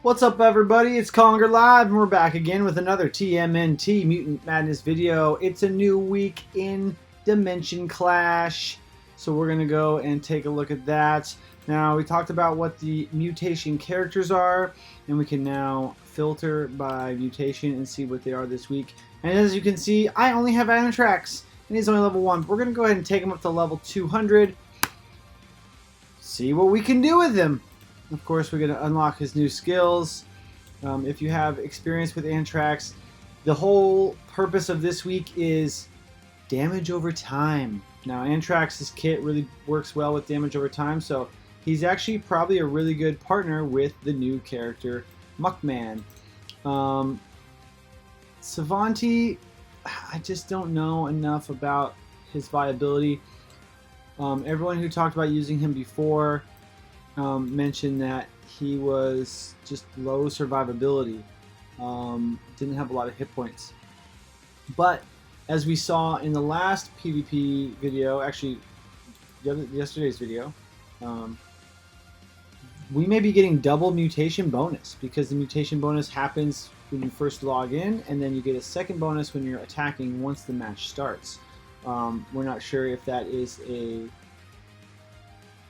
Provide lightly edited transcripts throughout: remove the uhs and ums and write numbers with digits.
What's up, everybody? It's Conger Live, and we're back again with another TMNT Mutant Madness video. It's a new week in Dimension Clash, so we're going to go and take a look at that. Now, we talked about what the mutation characters are, and we can now filter by mutation and see what they are this week. And as you can see, I only have Antrax, and he's only level 1. We're going to go ahead and take him up to level 200, see what we can do with him. Of course, we're going to unlock his new skills. If you have experience with Antrax, the whole purpose of this week is damage over time. Now, Antrax's kit really works well with damage over time, so he's actually probably a really good partner with the new character, Muckman. Savanti, I just don't know enough about his viability. Everyone who talked about using him before mentioned that he was just low survivability, didn't have a lot of hit points. But as we saw in the last PvP video, actually yesterday's video, we may be getting double mutation bonus, because the mutation bonus happens when you first log in, and then you get a second bonus when you're attacking once the match starts. We're not sure if that is a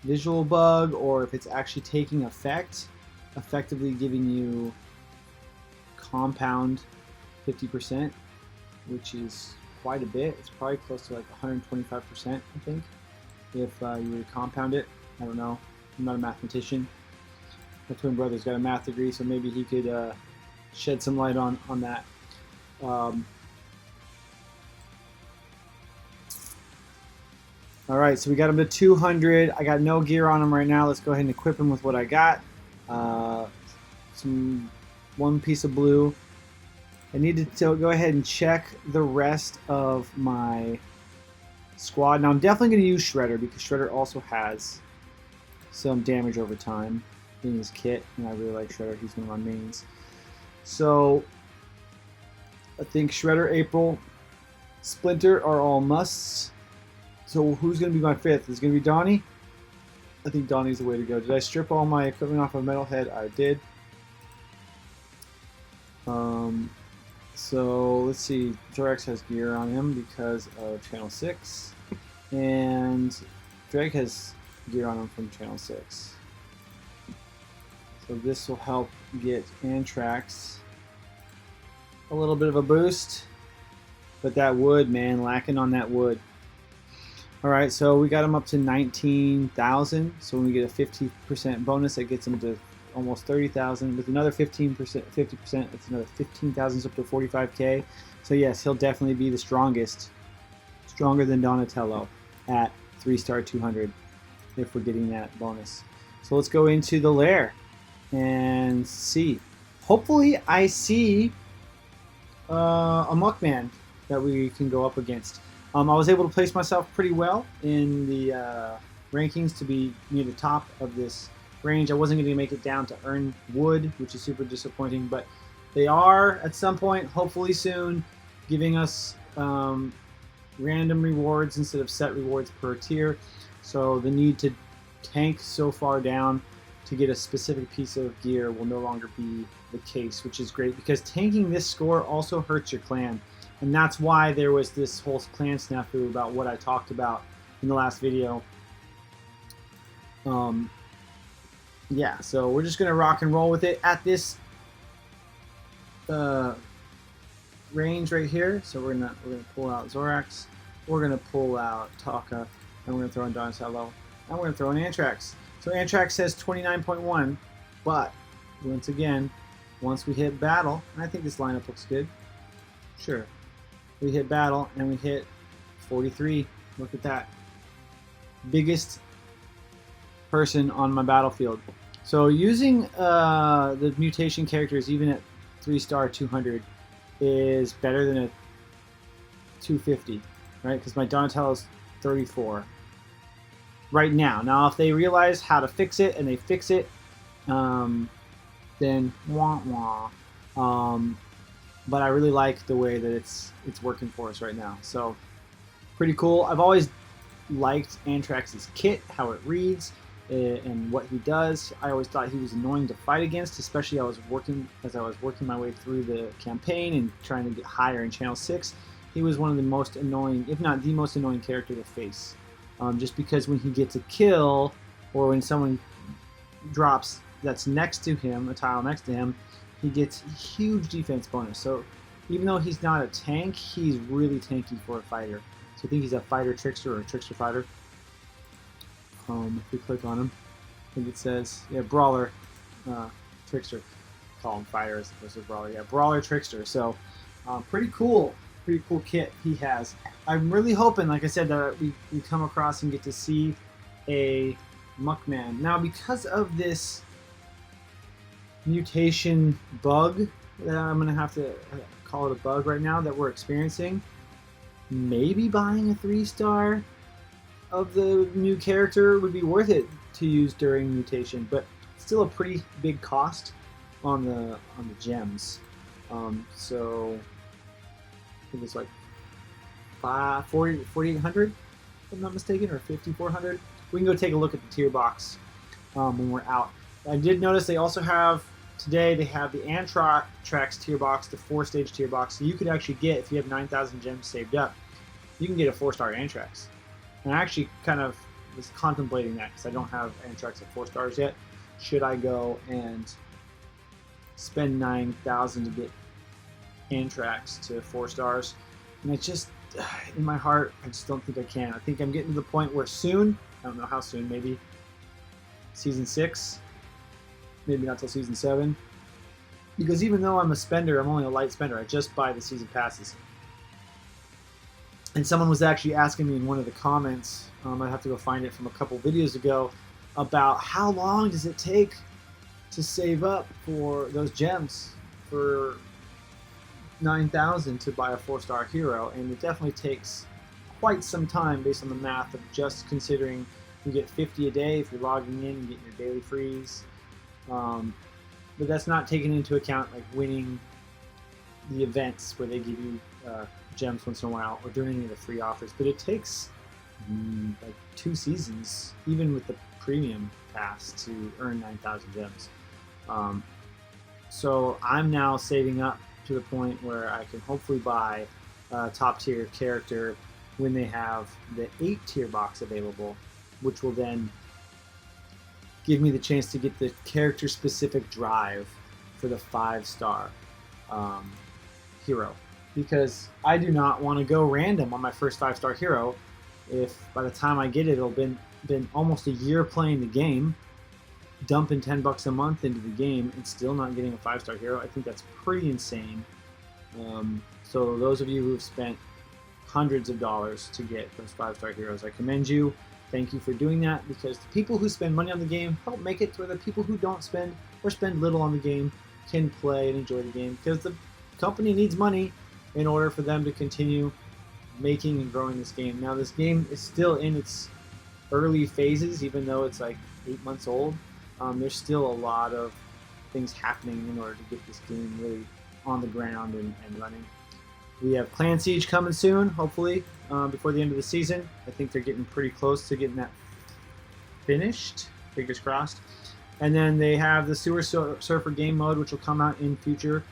visual bug or if it's actually taking effect, effectively giving you compound 50%, which is quite a bit. It's probably close to like 125%, I think, if you were to compound it. I don't know. I'm not a mathematician. My twin brother's got a math degree, so maybe he could shed some light on that. Alright, so we got him to 200. I got no gear on him right now. Let's go ahead and equip him with what I got. One piece of blue. I need to go ahead and check the rest of my squad. Now, I'm definitely going to use Shredder, because Shredder also has some damage over time in his kit, and I really like Shredder. He's one of my mains. So, I think Shredder, April, Splinter are all musts. So who's going to be my fifth? Is it going to be Donnie? I think Donnie's the way to go. Did I strip all my equipment off of Metalhead? I did. So let's see. Jorax has gear on him because of Channel 6. And Drake has gear on him from Channel 6. So this will help get Antrax a little bit of a boost. But that wood, man, lacking on that wood. Alright, so we got him up to 19,000. So when we get a 50% bonus, that gets him to almost 30,000. With another 15%, 50%, that's another 15,000 up to 45k. So yes, he'll definitely be the strongest. Stronger than Donatello at 3-star 200 if we're getting that bonus. So let's go into the lair and see. Hopefully I see a Muckman that we can go up against. I was able to place myself pretty well in the rankings to be near the top of this range. I wasn't going to make it down to earn wood, which is super disappointing, but they are at some point, hopefully soon, giving us random rewards instead of set rewards per tier. So the need to tank so far down to get a specific piece of gear will no longer be the case, which is great, because tanking this score also hurts your clan. And that's why there was this whole clan snafu about what I talked about in the last video. Yeah, so we're just gonna rock and roll with it at this range right here. So we're gonna pull out Zorax, we're gonna pull out Taka, and we're gonna throw in Donatello, and we're gonna throw in Antrax. So Antrax says 29.1, but once again, once we hit battle, and I think this lineup looks good. Sure. We hit battle and we hit 43. Look at that. Biggest person on my battlefield. So using the mutation characters even at 3-star 200 is better than a 250, right? Because my Donatello's 34 right now. Now if they realize how to fix it and they fix it, then wah wah. But I really like the way that it's working for us right now. So pretty cool. I've always liked Antrax's kit, how it reads. and what he does. I always thought he was annoying to fight against, especially as I was working my way through the campaign and trying to get higher in Channel 6. He was one of the most annoying, if not the most annoying character to face. Just because when he gets a kill, or when someone drops that's next to him, a tile next to him, he gets huge defense bonus. So even though he's not a tank, he's really tanky for a fighter. So I think he's a fighter trickster or a trickster fighter. If we click on him, I think it says, yeah, brawler, trickster. Call him fighter as opposed to brawler. Yeah, brawler trickster. So pretty cool kit he has. I'm really hoping, like I said, that we come across and get to see a Muckman. Now, because of this mutation bug, that I'm going to have to call it a bug right now that we're experiencing, maybe buying a 3-star of the new character would be worth it to use during mutation, but still a pretty big cost on the gems. So I think it's like 4,800, if I'm not mistaken, or 5,400. We can go take a look at the tier box when we're out. I did notice they also have today. They have the Antrax tier box, the 4-stage tier box. So you could actually get, if you have 9,000 gems saved up, you can get a 4-star Antrax. And I actually kind of was contemplating that because I don't have Antrax at 4 stars yet. Should I go and spend 9,000 to get Antrax to 4 stars? And I just, in my heart, I just don't think I can. I think I'm getting to the point where soon, I don't know how soon, maybe season 6, maybe not till season 7. Because even though I'm a spender, I'm only a light spender. I just buy the season passes. And someone was actually asking me in one of the comments, I'd have to go find it from a couple videos ago, about how long does it take to save up for those gems for 9,000 to buy a 4-star hero. And it definitely takes quite some time based on the math of just considering you get 50 a day if you're logging in and getting your daily freeze. But that's not taking into account like winning the events where they give you gems once in a while, or doing any of the free offers. But it takes like 2 seasons, even with the premium pass, to earn 9,000 gems. So I'm now saving up to the point where I can hopefully buy a top tier character when they have the 8 tier box available, which will then give me the chance to get the character specific drive for the 5-star hero. Because I do not want to go random on my first 5-star hero if by the time I get it, it'll been almost a year playing the game, dumping $10 a month into the game, and still not getting a 5-star hero. I think that's pretty insane. So those of you who've spent hundreds of dollars to get those 5-star heroes, I commend you. Thank you for doing that, because the people who spend money on the game help make it to where the people who don't spend or spend little on the game can play and enjoy the game, because the company needs money in order for them to continue making and growing this game. Now, this game is still in its early phases, even though it's like 8 months old. There's still a lot of things happening in order to get this game really on the ground and running. We have Clan Siege coming soon, hopefully, before the end of the season. I think they're getting pretty close to getting that finished, fingers crossed. And then they have the Sewer Surfer game mode, which will come out in future.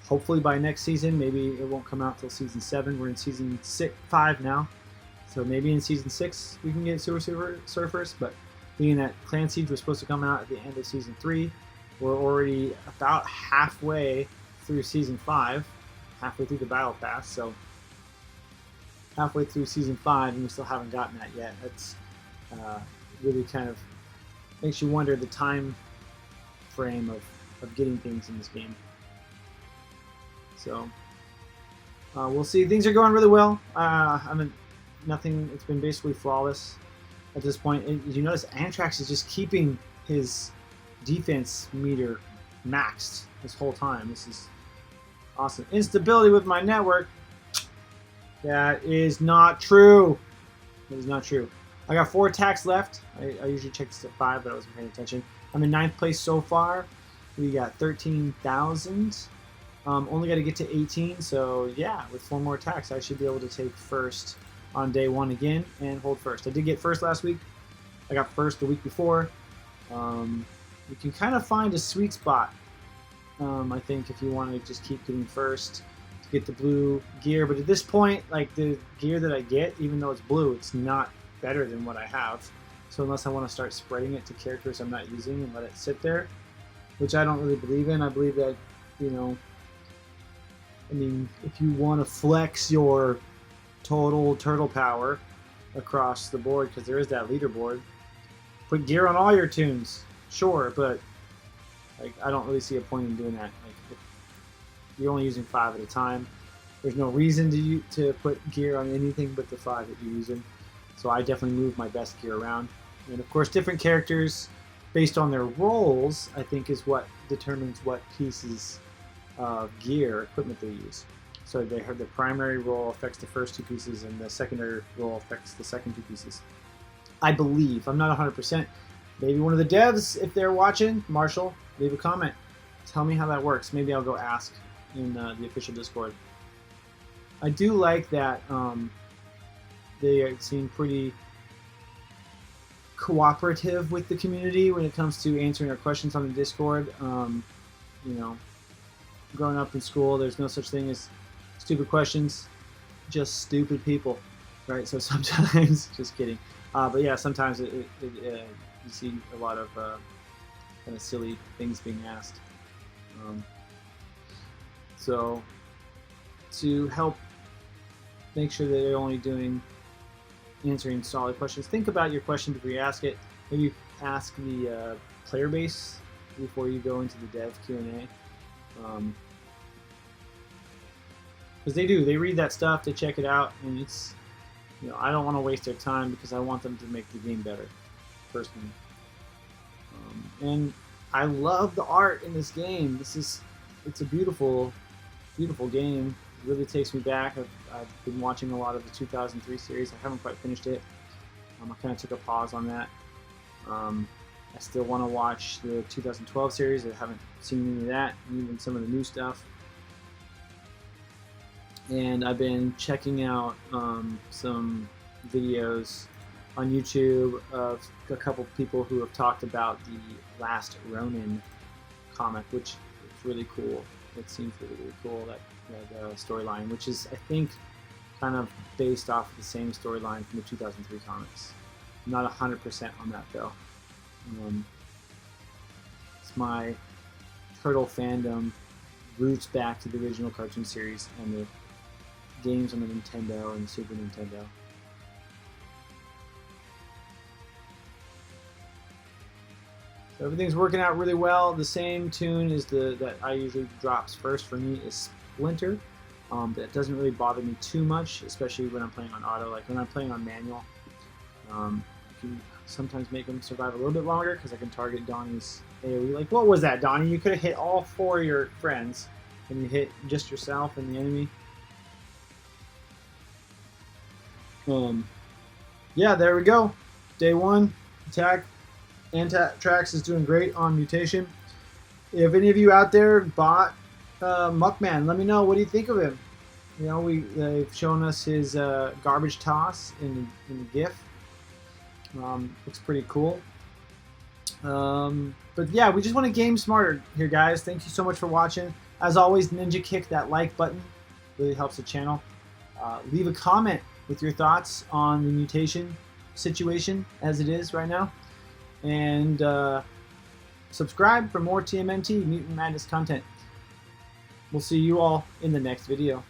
Hopefully by next season. Maybe it won't come out till season 7. We're in season 5 now. So maybe in season 6 we can get Sewer Surfers. But being that Clan Siege was supposed to come out at the end of season 3, we're already about halfway through season 5. Halfway through the battle pass. So halfway through season 5 and we still haven't gotten that yet. That's really kind of makes you wonder the time frame of getting things in this game. So we'll see. Things are going really well. It's been basically flawless at this point. As you notice, Antrax is just keeping his defense meter maxed this whole time. This is awesome. Instability with my network. That is not true. That is not true. I got 4 attacks left. I usually check this at 5, but I wasn't paying attention. I'm in 9th place so far. We got 13,000. Only got to get to 18, so yeah, with 4 more attacks, I should be able to take first on day 1 again and hold first. I did get first last week. I got first the week before. You can kind of find a sweet spot, I think, if you want to just keep getting first to get the blue gear. But at this point, like, the gear that I get, even though it's blue, it's not better than what I have. So unless I want to start spreading it to characters I'm not using and let it sit there, which I don't really believe in. I believe that, you know, I mean, if you want to flex your total turtle power across the board, because there is that leaderboard, put gear on all your toons, sure, but like, I don't really see a point in doing that. Like, if you're only using 5 at a time, there's no reason to put gear on anything but the 5 that you're using. So I definitely move my best gear around. And of course, different characters, based on their roles, I think is what determines what pieces of gear, equipment they use. So they have the primary role affects the first 2 pieces, and the secondary role affects the second 2 pieces. I believe. I'm not 100%. Maybe one of the devs, if they're watching, Marshall, leave a comment. Tell me how that works. Maybe I'll go ask in the official Discord. I do like that they seem pretty cooperative with the community when it comes to answering our questions on the Discord. You know, growing up in school, there's no such thing as stupid questions, just stupid people, right? So sometimes, just kidding. But yeah, sometimes you see a lot of kind of silly things being asked. So to help make sure that they're only answering solid questions, think about your question before you ask it. Maybe ask the player base before you go into the dev Q&A. Because they read that stuff, they check it out, and it's, you know, I don't want to waste their time because I want them to make the game better, personally. And I love the art in this game. It's a beautiful, beautiful game. It really takes me back. I've been watching a lot of the 2003 series. I haven't quite finished it. I kind of took a pause on that. I still want to watch the 2012 series. I haven't seen any of that, even some of the new stuff. And I've been checking out some videos on YouTube of a couple people who have talked about the Last Ronin comic, which is really cool. It seems really, really cool, that storyline, which is, I think, kind of based off of the same storyline from the 2003 comics. I'm not 100% on that, though. It's my turtle fandom roots back to the original cartoon series and the games on the Nintendo and Super Nintendo. So everything's working out really well. The same toon is that I usually drops first for me is Splinter. That doesn't really bother me too much, especially when I'm playing on auto. Like when I'm playing on manual, I can sometimes make them survive a little bit longer because I can target Donnie's AoE. Like, what was that, Donnie? You could have hit all 4 of your friends, and you hit just yourself and the enemy. Yeah, there we go. Day 1 attack. Antrax is doing great on Mutation. If any of you out there bought Muckman, let me know. What do you think of him? You know, they've shown us his garbage toss in the GIF. Looks pretty cool. But yeah, we just want to game smarter here, guys. Thank you so much for watching. As always, ninja kick that like button. Really helps the channel. Leave a comment with your thoughts on the Mutation situation as it is right now. And subscribe for more TMNT Mutant Madness content. We'll see you all in the next video.